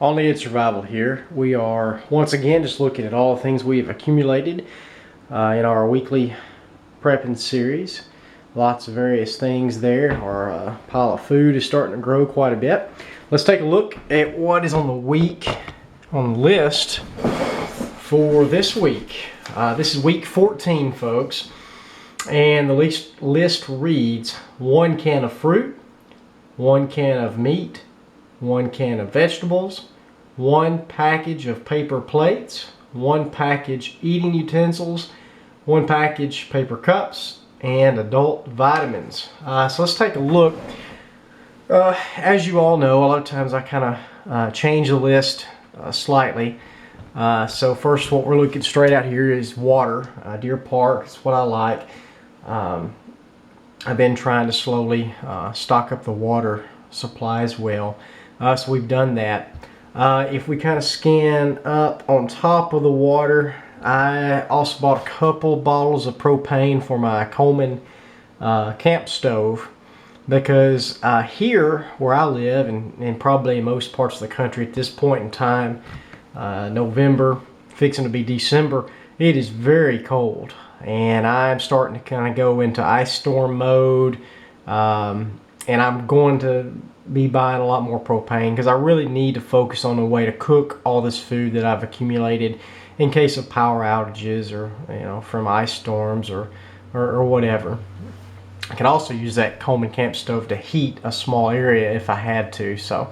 On the Survival here, we are once again just looking at all the things we have accumulated in our weekly prepping series. Lots of various things there. Our pile of food is starting to grow quite a bit. Let's take a look at what is on the list for this week. This is week 14, folks, and the list reads 1 can of fruit, 1 can of meat, 1 can of vegetables, 1 package of paper plates, 1 package eating utensils, 1 package paper cups, and adult vitamins. So let's take a look. As you all know, a lot of times I kind of change the list slightly. So first, what we're looking straight out here is water. Deer Park is what I like. I've been trying to slowly stock up the water supply as well. So we've done that. If we kind of scan up on top of the water, I also bought a couple bottles of propane for my Coleman camp stove, because here where I live, and probably in most parts of the country at this point in time, November, fixing to be December, it is very cold, and I'm starting to kind of go into ice storm mode, and I'm going to be buying a lot more propane because I really need to focus on a way to cook all this food that I've accumulated in case of power outages, or from ice storms or whatever. I can also use that Coleman camp stove to heat a small area if I had to, so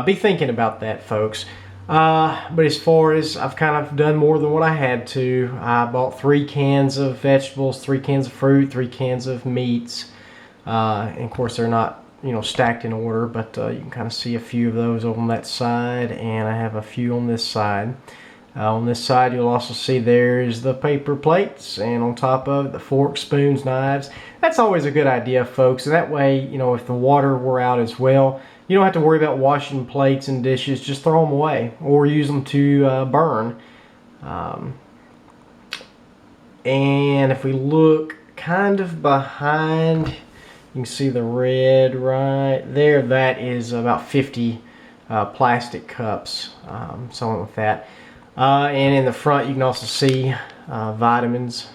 be thinking about that, folks. But as far as I've kind of done more than what I had to, I bought 3 cans of vegetables, 3 cans of fruit, 3 cans of meats, and of course they're not stacked in order, but you can kind of see a few of those over on that side, and I have a few on this side. On this side, you'll also see there's the paper plates, and on top of it, the forks, spoons, knives. That's always a good idea, folks, and that way, if the water were out as well, you don't have to worry about washing plates and dishes. Just throw them away or use them to burn. And if we look kind of behind, you can see the red right there. That is about 50 plastic cups. So I went with that. And in the front, you can also see vitamins.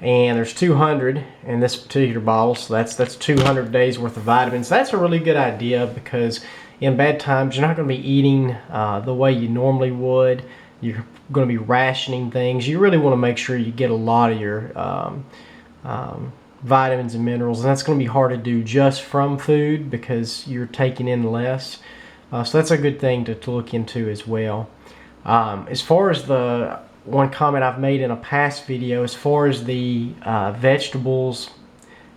And there's 200 in this particular bottle, so that's 200 days worth of vitamins. That's a really good idea, because in bad times you're not going to be eating the way you normally would. You're going to be rationing things. You really want to make sure you get a lot of your vitamins and minerals, and that's going to be hard to do just from food because you're taking in less. So that's a good thing to look into as well. As far as the one comment I've made in a past video, as far as the vegetables,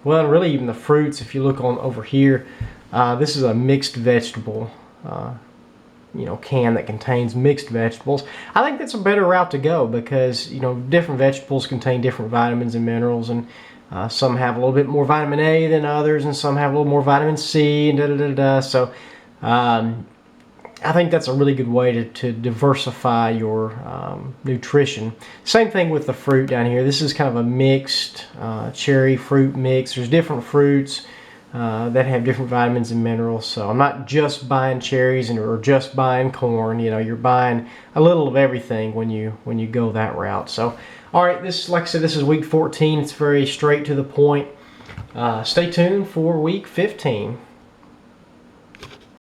well, and really even the fruits, if you look on over here, this is a mixed vegetable can that contains mixed vegetables. I think that's a better route to go, because different vegetables contain different vitamins and minerals, and some have a little bit more vitamin A than others, and some have a little more vitamin C, and So I think that's a really good way to diversify your nutrition. Same thing with the fruit down here. This is kind of a mixed cherry fruit mix. There's different fruits that have different vitamins and minerals. So I'm not just buying cherries or just buying corn. You're buying a little of everything when you go that route. So, all right, like I said, this is week 14. It's very straight to the point. Stay tuned for week 15.